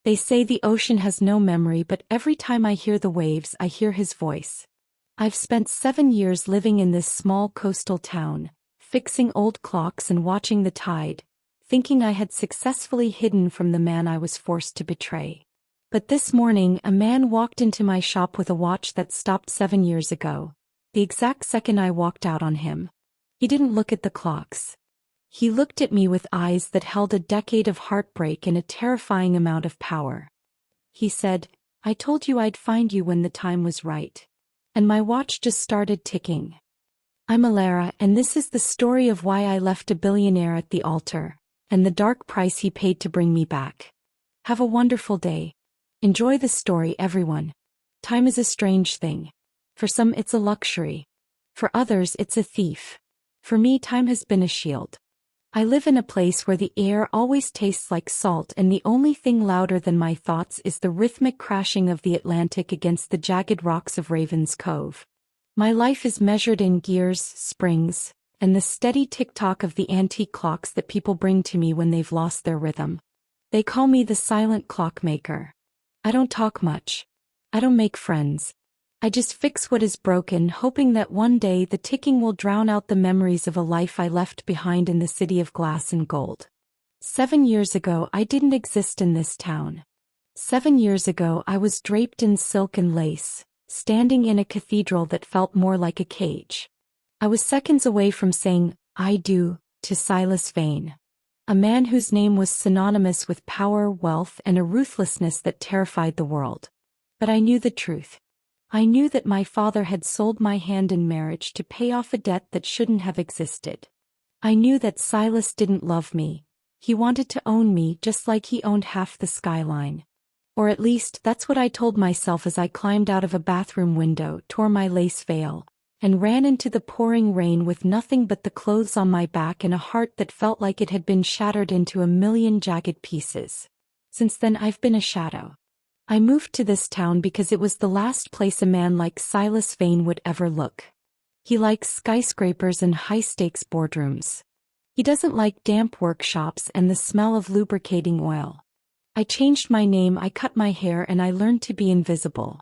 They say the ocean has no memory, but every time I hear the waves, I hear his voice. I've spent 7 years living in this small coastal town, fixing old clocks and watching the tide, thinking I had successfully hidden from the man I was forced to betray. But this morning, a man walked into my shop with a watch that stopped 7 years ago, the exact second I walked out on him. He didn't look at the clocks. He looked at me with eyes that held a decade of heartbreak and a terrifying amount of power. He said, "I told you I'd find you when the time was right." And my watch just started ticking. I'm Alara, and this is the story of why I left a billionaire at the altar, and the dark price he paid to bring me back. Have a wonderful day. Enjoy the story, everyone. Time is a strange thing. For some it's a luxury. For others it's a thief. For me, time has been a shield. I live in a place where the air always tastes like salt, and the only thing louder than my thoughts is the rhythmic crashing of the Atlantic against the jagged rocks of Raven's Cove. My life is measured in gears, springs, and the steady tick-tock of the antique clocks that people bring to me when they've lost their rhythm. They call me the silent clockmaker. I don't talk much. I don't make friends. I just fix what is broken, hoping that one day the ticking will drown out the memories of a life I left behind in the city of glass and gold. 7 years ago, I didn't exist in this town. 7 years ago, I was draped in silk and lace, standing in a cathedral that felt more like a cage. I was seconds away from saying, "I do," to Silas Vane, a man whose name was synonymous with power, wealth, and a ruthlessness that terrified the world. But I knew the truth. I knew that my father had sold my hand in marriage to pay off a debt that shouldn't have existed. I knew that Silas didn't love me. He wanted to own me just like he owned half the skyline. Or at least, that's what I told myself as I climbed out of a bathroom window, tore my lace veil, and ran into the pouring rain with nothing but the clothes on my back and a heart that felt like it had been shattered into a million jagged pieces. Since then, I've been a shadow. I moved to this town because it was the last place a man like Silas Vane would ever look. He likes skyscrapers and high-stakes boardrooms. He doesn't like damp workshops and the smell of lubricating oil. I changed my name, I cut my hair, and I learned to be invisible.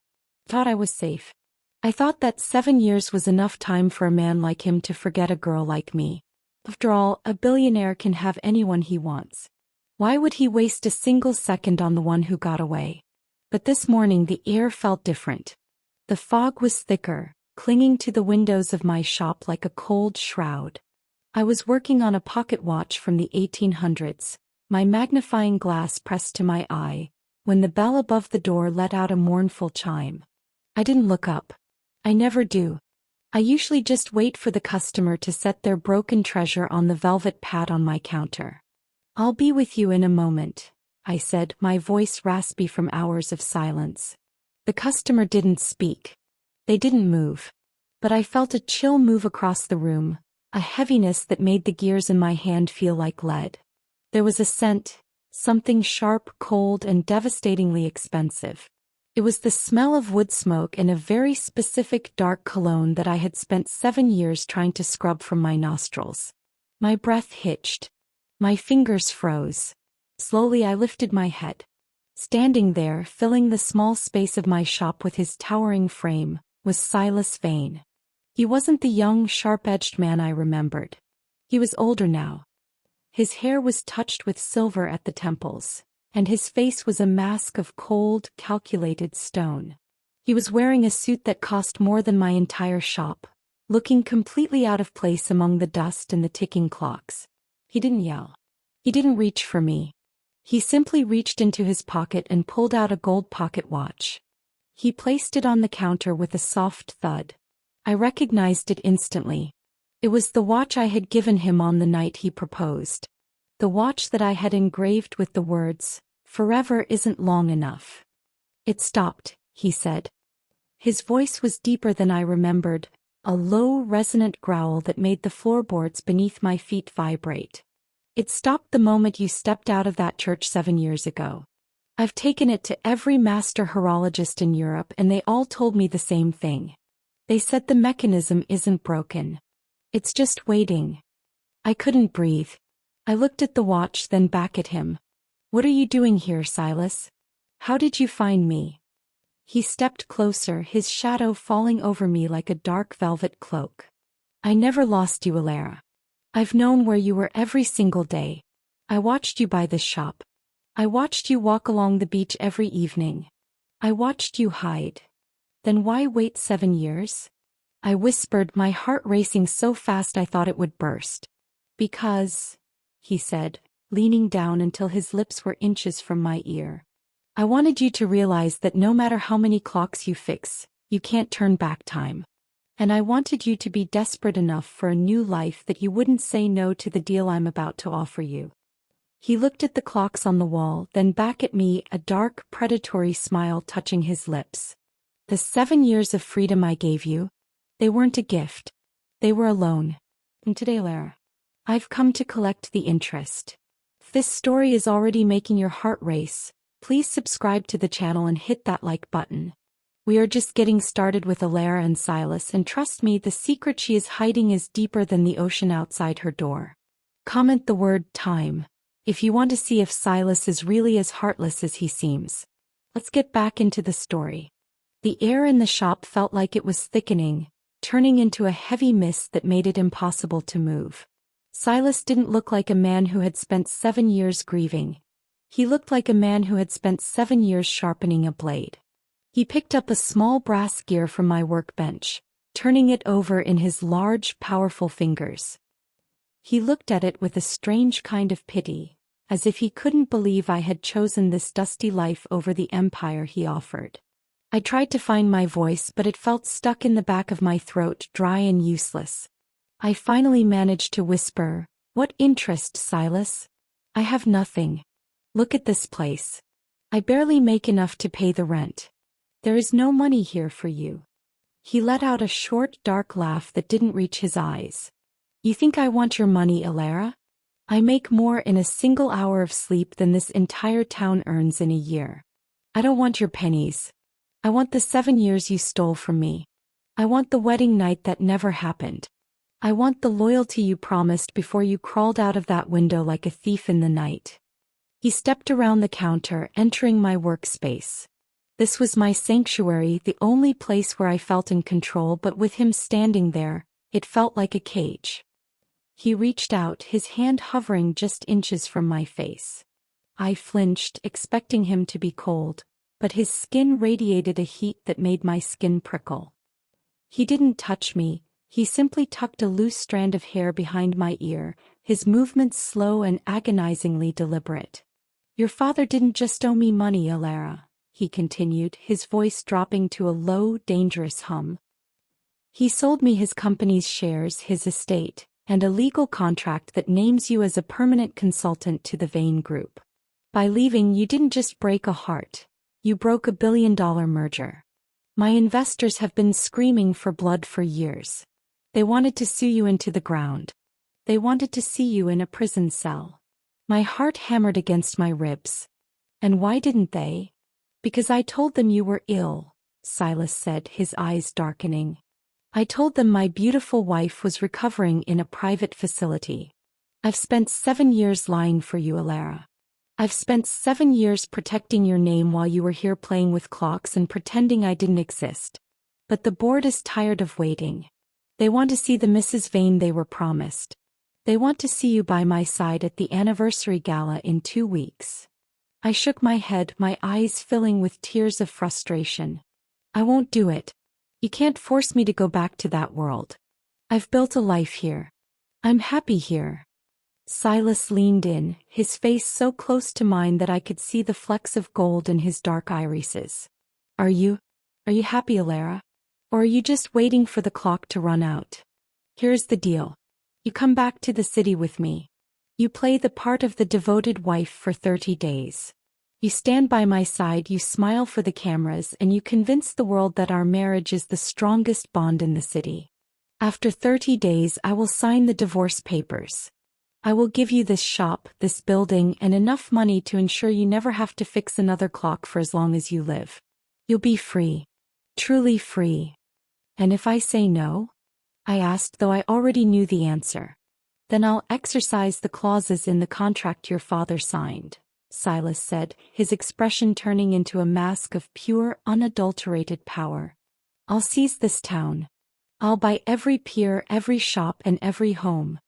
Thought I was safe. I thought that 7 years was enough time for a man like him to forget a girl like me. After all, a billionaire can have anyone he wants. Why would he waste a single second on the one who got away? But this morning the air felt different. The fog was thicker, clinging to the windows of my shop like a cold shroud. I was working on a pocket watch from the 1800s, my magnifying glass pressed to my eye, when the bell above the door let out a mournful chime. I didn't look up. I never do. I usually just wait for the customer to set their broken treasure on the velvet pad on my counter. "I'll be with you in a moment," I said, my voice raspy from hours of silence. The customer didn't speak. They didn't move. But I felt a chill move across the room, a heaviness that made the gears in my hand feel like lead. There was a scent, something sharp, cold, and devastatingly expensive. It was the smell of wood smoke and a very specific dark cologne that I had spent 7 years trying to scrub from my nostrils. My breath hitched. My fingers froze. Slowly I lifted my head. Standing there, filling the small space of my shop with his towering frame, was Silas Vane. He wasn't the young, sharp-edged man I remembered. He was older now. His hair was touched with silver at the temples, and his face was a mask of cold, calculated stone. He was wearing a suit that cost more than my entire shop, looking completely out of place among the dust and the ticking clocks. He didn't yell. He didn't reach for me. He simply reached into his pocket and pulled out a gold pocket watch. He placed it on the counter with a soft thud. I recognized it instantly. It was the watch I had given him on the night he proposed. The watch that I had engraved with the words, "Forever isn't long enough." "It stopped," he said. His voice was deeper than I remembered, a low, resonant growl that made the floorboards beneath my feet vibrate. "It stopped the moment you stepped out of that church 7 years ago. I've taken it to every master horologist in Europe and they all told me the same thing. They said the mechanism isn't broken. It's just waiting." I couldn't breathe. I looked at the watch, then back at him. "What are you doing here, Silas?" How did you find me? He stepped closer, his shadow falling over me like a dark velvet cloak. I never lost you, Alara. I've known where you were every single day. I watched you buy this shop. I watched you walk along the beach every evening. I watched you hide. Then why wait 7 years? I whispered, my heart racing so fast I thought it would burst. Because, he said, leaning down until his lips were inches from my ear. I wanted you to realize that no matter how many clocks you fix, you can't turn back time. And I wanted you to be desperate enough for a new life that you wouldn't say no to the deal I'm about to offer you. He looked at the clocks on the wall, then back at me, a dark, predatory smile touching his lips. The 7 years of freedom I gave you, they weren't a gift. They were a loan. And today, Lara, I've come to collect the interest. If this story is already making your heart race, please subscribe to the channel and hit that like button. We are just getting started with Alara and Silas, and trust me, the secret she is hiding is deeper than the ocean outside her door. Comment the word time if you want to see if Silas is really as heartless as he seems. Let's get back into the story. The air in the shop felt like it was thickening, turning into a heavy mist that made it impossible to move. Silas didn't look like a man who had spent 7 years grieving. He looked like a man who had spent 7 years sharpening a blade. He picked up a small brass gear from my workbench, turning it over in his large, powerful fingers. He looked at it with a strange kind of pity, as if he couldn't believe I had chosen this dusty life over the empire he offered. I tried to find my voice, but it felt stuck in the back of my throat, dry and useless. I finally managed to whisper, "What interest, Silas? I have nothing. Look at this place. I barely make enough to pay the rent. There is no money here for you." He let out a short, dark laugh that didn't reach his eyes. "You think I want your money, Alara? I make more in a single hour of sleep than this entire town earns in a year. I don't want your pennies. I want the 7 years you stole from me. I want the wedding night that never happened. I want the loyalty you promised before you crawled out of that window like a thief in the night." He stepped around the counter, entering my workspace. This was my sanctuary, the only place where I felt in control, but with him standing there, it felt like a cage. He reached out, his hand hovering just inches from my face. I flinched, expecting him to be cold, but his skin radiated a heat that made my skin prickle. He didn't touch me, he simply tucked a loose strand of hair behind my ear, his movements slow and agonizingly deliberate. "Your father didn't just owe me money, Alara," he continued, his voice dropping to a low, dangerous hum. "He sold me his company's shares, his estate, and a legal contract that names you as a permanent consultant to the Vane Group. By leaving, you didn't just break a heart, you broke a billion-dollar merger. My investors have been screaming for blood for years. They wanted to sue you into the ground. They wanted to see you in a prison cell." My heart hammered against my ribs. "And why didn't they?" "Because I told them you were ill," Silas said, his eyes darkening. "I told them my beautiful wife was recovering in a private facility. I've spent 7 years lying for you, Alara. I've spent 7 years protecting your name while you were here playing with clocks and pretending I didn't exist. But the board is tired of waiting. They want to see the Mrs. Vane they were promised. They want to see you by my side at the anniversary gala in 2 weeks." I shook my head, my eyes filling with tears of frustration. "I won't do it. You can't force me to go back to that world. I've built a life here. I'm happy here." Silas leaned in, his face so close to mine that I could see the flecks of gold in his dark irises. Are you happy, Alara? Or are you just waiting for the clock to run out? Here's the deal. You come back to the city with me. You play the part of the devoted wife for 30 days. You stand by my side, you smile for the cameras, and you convince the world that our marriage is the strongest bond in the city. After 30 days, I will sign the divorce papers. I will give you this shop, this building, and enough money to ensure you never have to fix another clock for as long as you live. You'll be free. Truly free. And if I say no? I asked, though I already knew the answer. Then I'll exercise the clauses in the contract your father signed, Silas said, his expression turning into a mask of pure, unadulterated power. I'll seize this town. I'll buy every pier, every shop, and every home.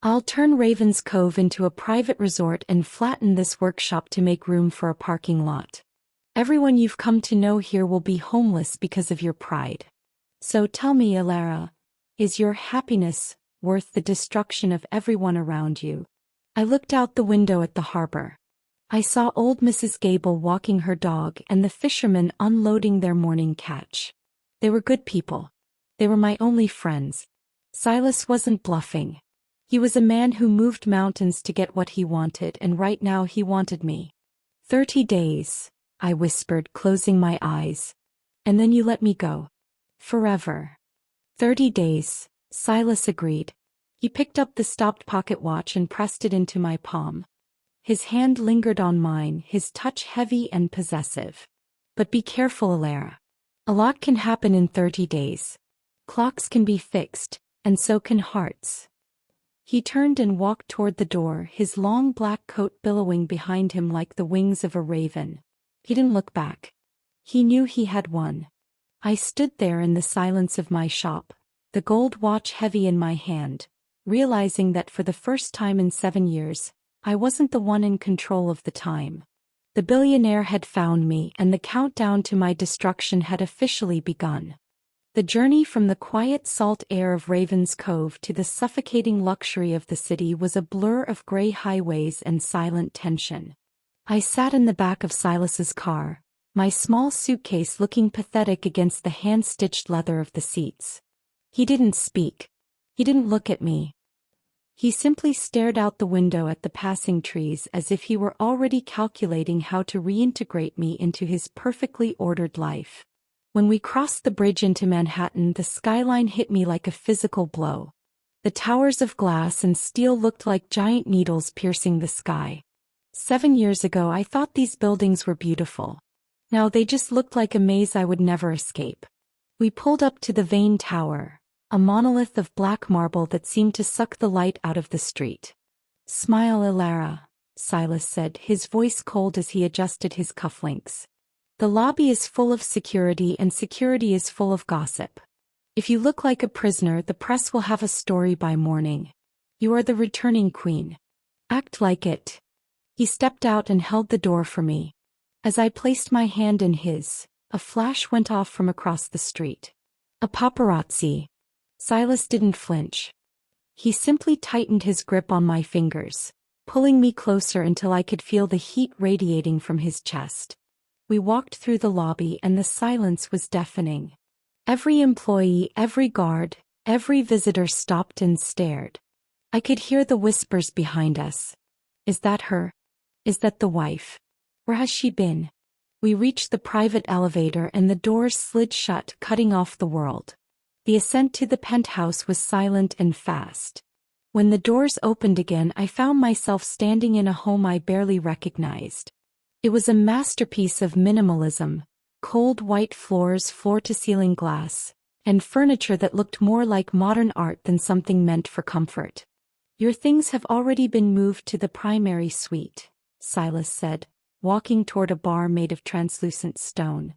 I'll turn Raven's Cove into a private resort and flatten this workshop to make room for a parking lot. Everyone you've come to know here will be homeless because of your pride. So tell me, Alara, is your happiness worth the destruction of everyone around you? I looked out the window at the harbor. I saw old Mrs. Gable walking her dog and the fishermen unloading their morning catch. They were good people. They were my only friends. Silas wasn't bluffing. He was a man who moved mountains to get what he wanted, and right now he wanted me. 30 days, I whispered, closing my eyes. And then you let me go. Forever. 30 days, Silas agreed. He picked up the stopped pocket watch and pressed it into my palm. His hand lingered on mine, his touch heavy and possessive. But be careful, Alara. A lot can happen in 30 days. Clocks can be fixed, and so can hearts. He turned and walked toward the door, his long black coat billowing behind him like the wings of a raven. He didn't look back. He knew he had won. I stood there in the silence of my shop, the gold watch heavy in my hand, realizing that for the first time in 7 years, I wasn't the one in control of the time. The billionaire had found me, and the countdown to my destruction had officially begun. The journey from the quiet salt air of Raven's Cove to the suffocating luxury of the city was a blur of gray highways and silent tension. I sat in the back of Silas's car, my small suitcase looking pathetic against the hand-stitched leather of the seats. He didn't speak. He didn't look at me. He simply stared out the window at the passing trees as if he were already calculating how to reintegrate me into his perfectly ordered life. When we crossed the bridge into Manhattan, the skyline hit me like a physical blow. The towers of glass and steel looked like giant needles piercing the sky. 7 years ago I thought these buildings were beautiful. Now they just looked like a maze I would never escape. We pulled up to the Vane Tower, a monolith of black marble that seemed to suck the light out of the street. "Smile, Alara," Silas said, his voice cold as he adjusted his cufflinks. "The lobby is full of security, and security is full of gossip. If you look like a prisoner, the press will have a story by morning. You are the returning queen. Act like it." He stepped out and held the door for me. As I placed my hand in his, a flash went off from across the street. A paparazzi. Silas didn't flinch. He simply tightened his grip on my fingers, pulling me closer until I could feel the heat radiating from his chest. We walked through the lobby and the silence was deafening. Every employee, every guard, every visitor stopped and stared. I could hear the whispers behind us. "Is that her? Is that the wife? Where has she been?" We reached the private elevator and the doors slid shut, cutting off the world. The ascent to the penthouse was silent and fast. When the doors opened again, I found myself standing in a home I barely recognized. It was a masterpiece of minimalism, cold white floors, floor-to-ceiling glass, and furniture that looked more like modern art than something meant for comfort. "Your things have already been moved to the primary suite," Silas said, walking toward a bar made of translucent stone.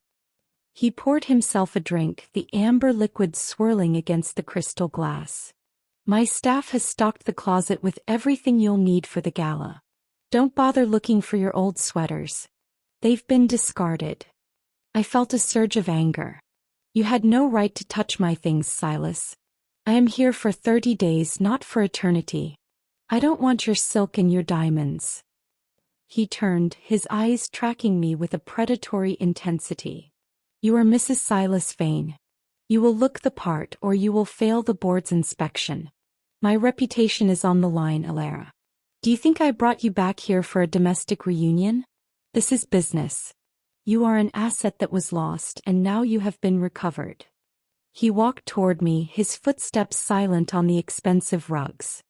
He poured himself a drink, the amber liquid swirling against the crystal glass. "My staff has stocked the closet with everything you'll need for the gala. Don't bother looking for your old sweaters. They've been discarded." I felt a surge of anger. "You had no right to touch my things, Silas. I am here for 30 days, not for eternity. I don't want your silk and your diamonds." He turned, his eyes tracking me with a predatory intensity. "You are Mrs. Silas Vane. You will look the part or you will fail the board's inspection. My reputation is on the line, Alara. Do you think I brought you back here for a domestic reunion? This is business. You are an asset that was lost and now you have been recovered." He walked toward me, his footsteps silent on the expensive rugs.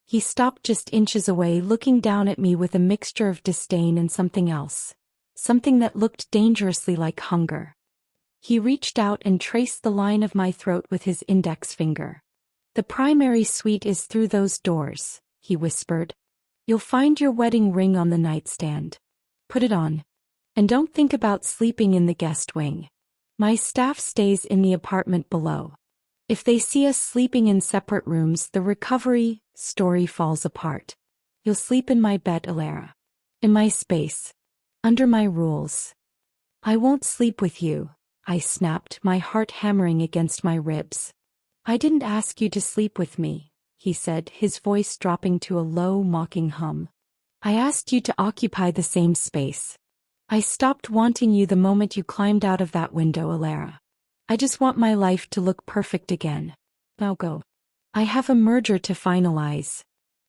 He stopped just inches away, looking down at me with a mixture of disdain and something else. Something that looked dangerously like hunger. He reached out and traced the line of my throat with his index finger. "The primary suite is through those doors," he whispered. "You'll find your wedding ring on the nightstand. Put it on. And don't think about sleeping in the guest wing. My staff stays in the apartment below. If they see us sleeping in separate rooms, the recovery story falls apart. You'll sleep in my bed, Alara. In my space. Under my rules. I won't sleep with you, I snapped, my heart hammering against my ribs. I didn't ask you to sleep with me, he said, his voice dropping to a low, mocking hum. I asked you to occupy the same space. I stopped wanting you the moment you climbed out of that window, Alara. I just want my life to look perfect again. Now go. I have a merger to finalize.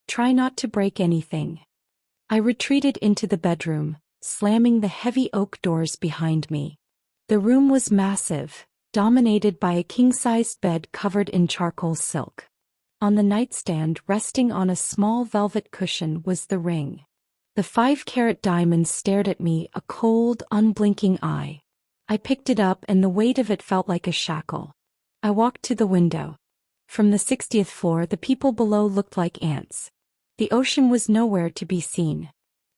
Try not to break anything. I retreated into the bedroom, slamming the heavy oak doors behind me. The room was massive, dominated by a king-sized bed covered in charcoal silk. On the nightstand, resting on a small velvet cushion, was the ring. The 5-carat diamond stared at me, a cold, unblinking eye. I picked it up and the weight of it felt like a shackle. I walked to the window. From the 60th floor, the people below looked like ants. The ocean was nowhere to be seen.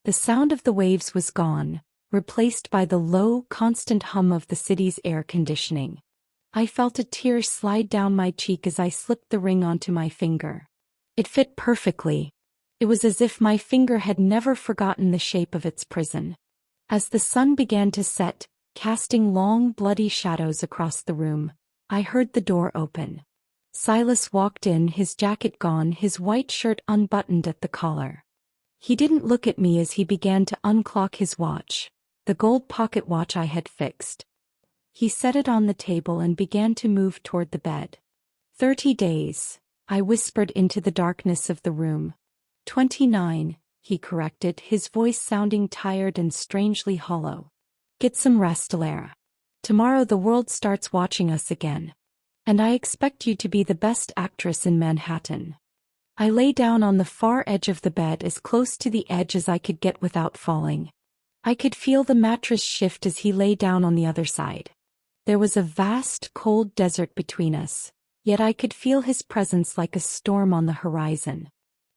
The sound of the waves was gone, replaced by the low, constant hum of the city's air conditioning. I felt a tear slide down my cheek as I slipped the ring onto my finger. It fit perfectly. It was as if my finger had never forgotten the shape of its prison. As the sun began to set, casting long, bloody shadows across the room, I heard the door open. Silas walked in, his jacket gone, his white shirt unbuttoned at the collar. He didn't look at me as he began to unclock his watch, the gold pocket watch I had fixed. He set it on the table and began to move toward the bed. 30 days, I whispered into the darkness of the room. 29, he corrected, his voice sounding tired and strangely hollow. Get some rest, Alara. Tomorrow the world starts watching us again. And I expect you to be the best actress in Manhattan. I lay down on the far edge of the bed, as close to the edge as I could get without falling. I could feel the mattress shift as he lay down on the other side. There was a vast, cold desert between us, yet I could feel his presence like a storm on the horizon.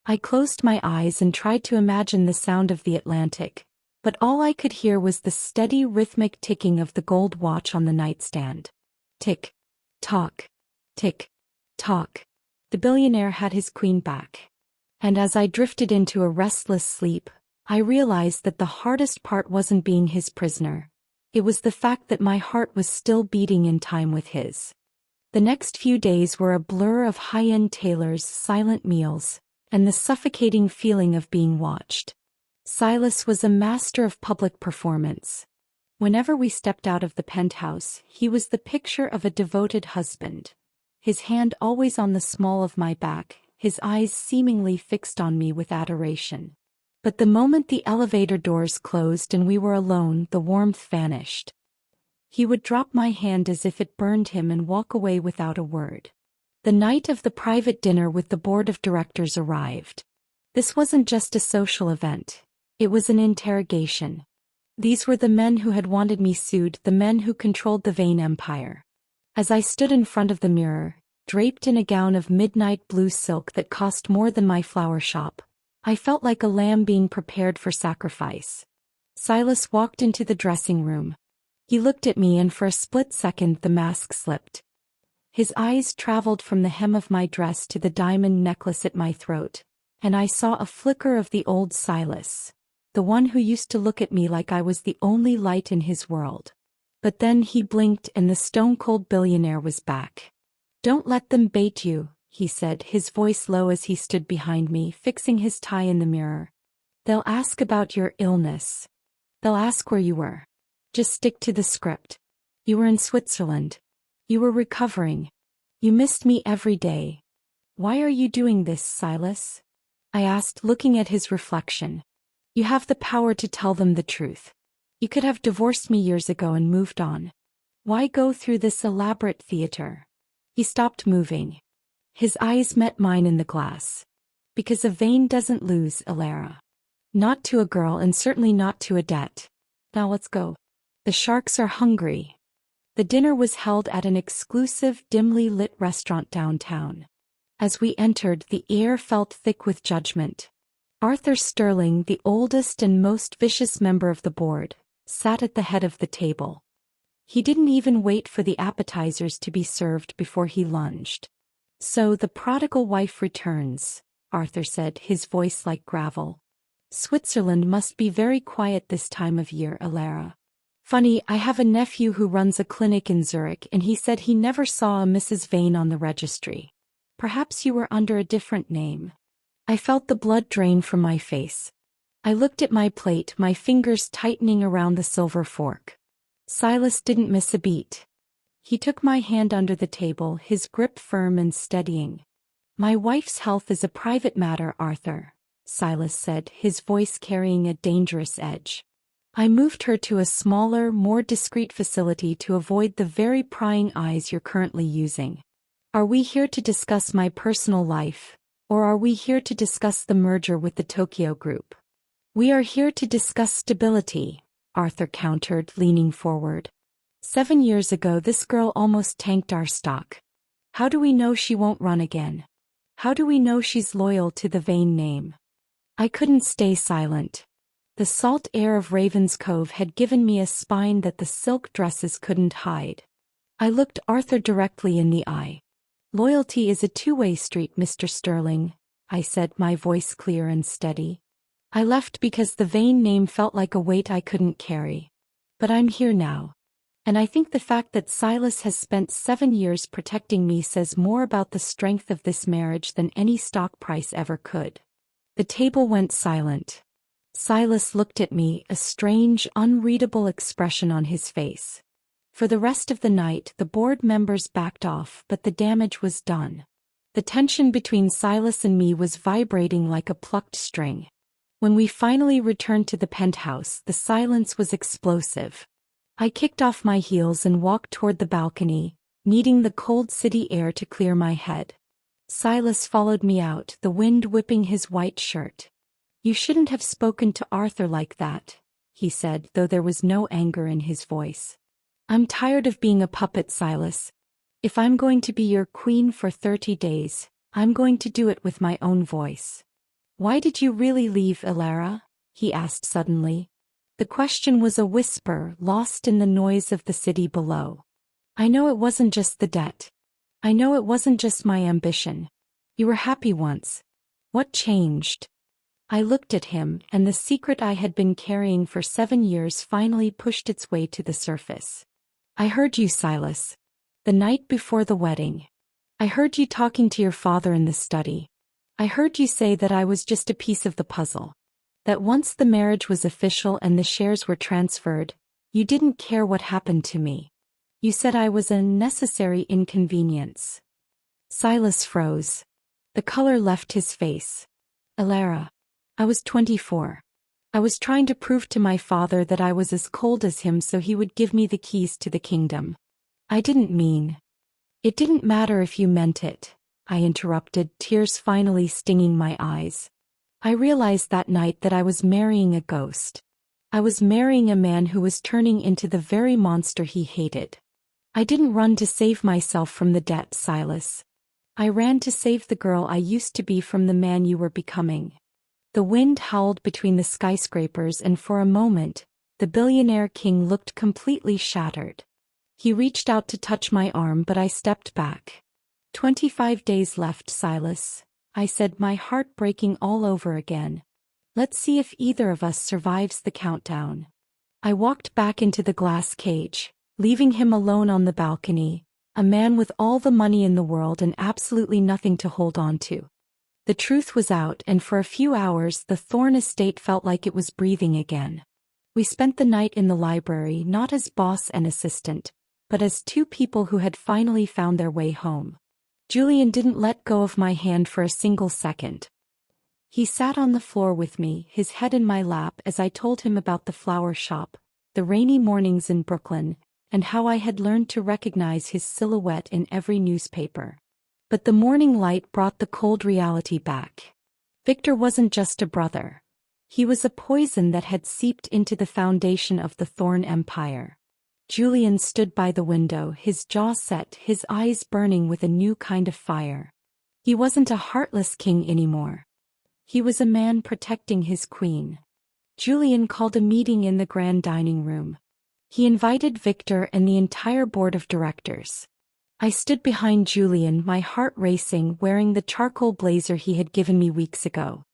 I closed my eyes and tried to imagine the sound of the Atlantic, but all I could hear was the steady, rhythmic ticking of the gold watch on the nightstand. Tick, tock, tick, tock. The billionaire had his queen back. And as I drifted into a restless sleep, I realized that the hardest part wasn't being his prisoner. It was the fact that my heart was still beating in time with his. The next few days were a blur of high-end tailors, silent meals, and the suffocating feeling of being watched. Silas was a master of public performance. Whenever we stepped out of the penthouse, he was the picture of a devoted husband. His hand always on the small of my back, his eyes seemingly fixed on me with adoration. But the moment the elevator doors closed and we were alone, the warmth vanished. He would drop my hand as if it burned him and walk away without a word. The night of the private dinner with the board of directors arrived. This wasn't just a social event. It was an interrogation. These were the men who had wanted me sued, the men who controlled the Vane Empire. As I stood in front of the mirror, draped in a gown of midnight blue silk that cost more than my flower shop, I felt like a lamb being prepared for sacrifice. Silas walked into the dressing room. He looked at me and for a split second the mask slipped. His eyes traveled from the hem of my dress to the diamond necklace at my throat, and I saw a flicker of the old Silas, the one who used to look at me like I was the only light in his world. But then he blinked and the stone-cold billionaire was back. "Don't let them bait you," he said, his voice low as he stood behind me, fixing his tie in the mirror. "They'll ask about your illness. They'll ask where you were. Just stick to the script. You were in Switzerland. You were recovering. You missed me every day. Why are you doing this, Silas?" I asked, looking at his reflection. "You have the power to tell them the truth. You could have divorced me years ago and moved on. Why go through this elaborate theater?" He stopped moving. His eyes met mine in the glass. "Because a Vane doesn't lose, Alara. Not to a girl and certainly not to a debt. Now let's go. The sharks are hungry." The dinner was held at an exclusive, dimly lit restaurant downtown. As we entered, the air felt thick with judgment. Arthur Sterling, the oldest and most vicious member of the board, sat at the head of the table. He didn't even wait for the appetizers to be served before he lunged. "So the prodigal wife returns," Arthur said, his voice like gravel. "Switzerland must be very quiet this time of year, Alara. Funny, I have a nephew who runs a clinic in Zurich and he said he never saw a Mrs. Vane on the registry. Perhaps you were under a different name." I felt the blood drain from my face. I looked at my plate, my fingers tightening around the silver fork. Silas didn't miss a beat. He took my hand under the table, his grip firm and steadying. "My wife's health is a private matter, Arthur," Silas said, his voice carrying a dangerous edge. "I moved her to a smaller, more discreet facility to avoid the very prying eyes you're currently using. Are we here to discuss my personal life, or are we here to discuss the merger with the Tokyo Group?" "We are here to discuss stability," Arthur countered, leaning forward. 7 years ago this girl almost tanked our stock. How do we know she won't run again? How do we know she's loyal to the Vane name?" I couldn't stay silent. The salt air of Raven's Cove had given me a spine that the silk dresses couldn't hide. I looked Arthur directly in the eye. "Loyalty is a two-way street, Mr. Sterling," I said, my voice clear and steady. "I left because the Vane name felt like a weight I couldn't carry. But I'm here now. And I think the fact that Silas has spent 7 years protecting me says more about the strength of this marriage than any stock price ever could." The table went silent. Silas looked at me, a strange, unreadable expression on his face. For the rest of the night, the board members backed off, but the damage was done. The tension between Silas and me was vibrating like a plucked string. When we finally returned to the penthouse, the silence was explosive. I kicked off my heels and walked toward the balcony, needing the cold city air to clear my head. Silas followed me out, the wind whipping his white shirt. "You shouldn't have spoken to Arthur like that," he said, though there was no anger in his voice. "I'm tired of being a puppet, Silas. If I'm going to be your queen for 30 days, I'm going to do it with my own voice." "Why did you really leave, Alara?" he asked suddenly. The question was a whisper, lost in the noise of the city below. "I know it wasn't just the debt. I know it wasn't just my ambition. You were happy once. What changed?" I looked at him, and the secret I had been carrying for 7 years finally pushed its way to the surface. "I heard you, Silas. The night before the wedding. I heard you talking to your father in the study. I heard you say that I was just a piece of the puzzle. That once the marriage was official and the shares were transferred, you didn't care what happened to me. You said I was a necessary inconvenience." Silas froze. The color left his face. "Alara, I was 24. I was trying to prove to my father that I was as cold as him so he would give me the keys to the kingdom. I didn't mean." "It didn't matter if you meant it," I interrupted, tears finally stinging my eyes. "I realized that night that I was marrying a ghost. I was marrying a man who was turning into the very monster he hated. I didn't run to save myself from the debt, Silas. I ran to save the girl I used to be from the man you were becoming." The wind howled between the skyscrapers, and for a moment, the billionaire king looked completely shattered. He reached out to touch my arm, but I stepped back. 25 days left, Silas," I said, my heart breaking all over again. "Let's see if either of us survives the countdown." I walked back into the glass cage, leaving him alone on the balcony, a man with all the money in the world and absolutely nothing to hold on to. The truth was out, and for a few hours the Thorne estate felt like it was breathing again. We spent the night in the library, not as boss and assistant, but as two people who had finally found their way home. Julian didn't let go of my hand for a single second. He sat on the floor with me, his head in my lap, as I told him about the flower shop, the rainy mornings in Brooklyn, and how I had learned to recognize his silhouette in every newspaper. But the morning light brought the cold reality back. Victor wasn't just a brother. He was a poison that had seeped into the foundation of the Thorne Empire. Julian stood by the window, his jaw set, his eyes burning with a new kind of fire. He wasn't a heartless king anymore. He was a man protecting his queen. Julian called a meeting in the grand dining room. He invited Victor and the entire board of directors. I stood behind Julian, my heart racing, wearing the charcoal blazer he had given me weeks ago.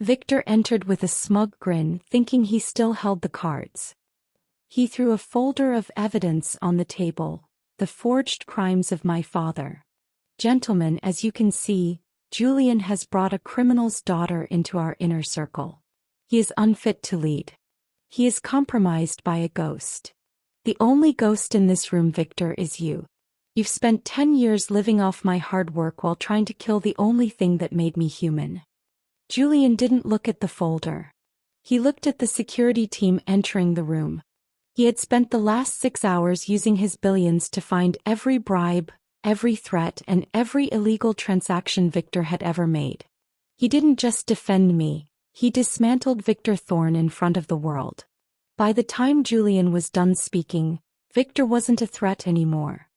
Victor entered with a smug grin, thinking he still held the cards. He threw a folder of evidence on the table, the forged crimes of my father. Gentlemen, as you can see, Julian has brought a criminal's daughter into our inner circle. He is unfit to lead. He is compromised by a ghost. The only ghost in this room, Victor, is you. You've spent 10 years living off my hard work while trying to kill the only thing that made me human. Julian didn't look at the folder. He looked at the security team entering the room. He had spent the last 6 hours using his billions to find every bribe, every threat, and every illegal transaction Victor had ever made. He didn't just defend me, he dismantled Victor Thorne in front of the world. By the time Julian was done speaking, Victor wasn't a threat anymore.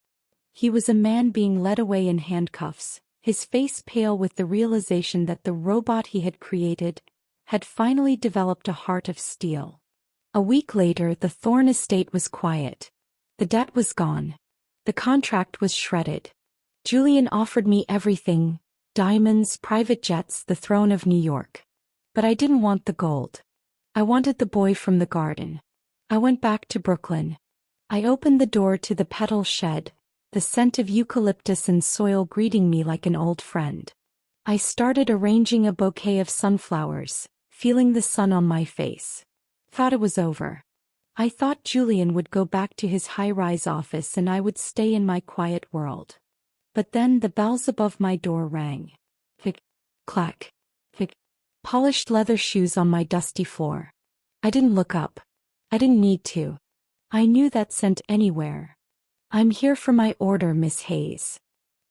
He was a man being led away in handcuffs, his face pale with the realization that the robot he had created had finally developed a heart of steel. A week later, the Thorne estate was quiet. The debt was gone. The contract was shredded. Julian offered me everything: diamonds, private jets, the throne of New York. But I didn't want the gold. I wanted the boy from the garden. I went back to Brooklyn. I opened the door to the petal shed, the scent of eucalyptus and soil greeting me like an old friend. I started arranging a bouquet of sunflowers, feeling the sun on my face. Thought it was over. I thought Julian would go back to his high-rise office and I would stay in my quiet world. But then the bells above my door rang. Click, clack, click. Polished leather shoes on my dusty floor. I didn't look up. I didn't need to. I knew that scent anywhere. I'm here for my order, Miss Hayes.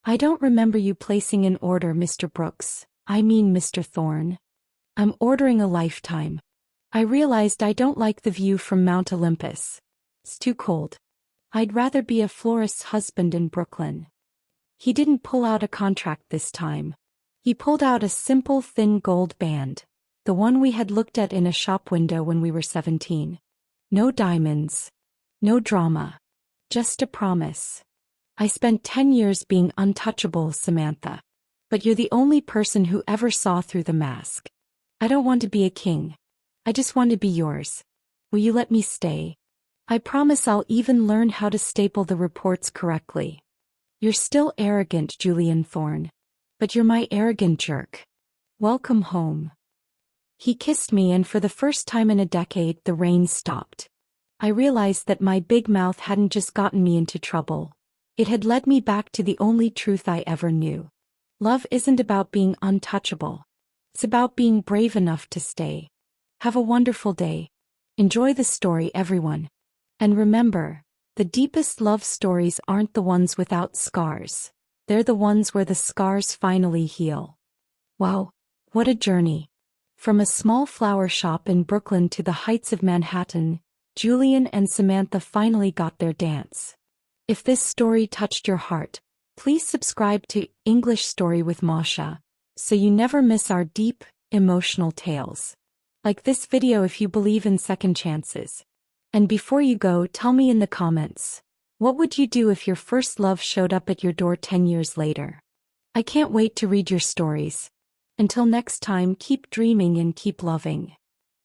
I don't remember you placing an order, Mr. Brooks. I mean, Mr. Thorne. I'm ordering a lifetime. I realized I don't like the view from Mount Olympus. It's too cold. I'd rather be a florist's husband in Brooklyn. He didn't pull out a contract this time. He pulled out a simple thin gold band, the one we had looked at in a shop window when we were 17. No diamonds. No drama. Just a promise. I spent 10 years being untouchable, Samantha. But you're the only person who ever saw through the mask. I don't want to be a king. I just want to be yours. Will you let me stay? I promise I'll even learn how to staple the reports correctly. You're still arrogant, Julian Thorne. But you're my arrogant jerk. Welcome home. He kissed me, and for the first time in a decade, the rain stopped. I realized that my big mouth hadn't just gotten me into trouble. It had led me back to the only truth I ever knew. Love isn't about being untouchable. It's about being brave enough to stay. Have a wonderful day. Enjoy the story, everyone. And remember, the deepest love stories aren't the ones without scars. They're the ones where the scars finally heal. Wow, what a journey. From a small flower shop in Brooklyn to the heights of Manhattan, Julian and Samantha finally got their dance. If this story touched your heart, please subscribe to English Story with Masha, so you never miss our deep, emotional tales. Like this video if you believe in second chances. And before you go, tell me in the comments, what would you do if your first love showed up at your door 10 years later? I can't wait to read your stories. Until next time, keep dreaming and keep loving.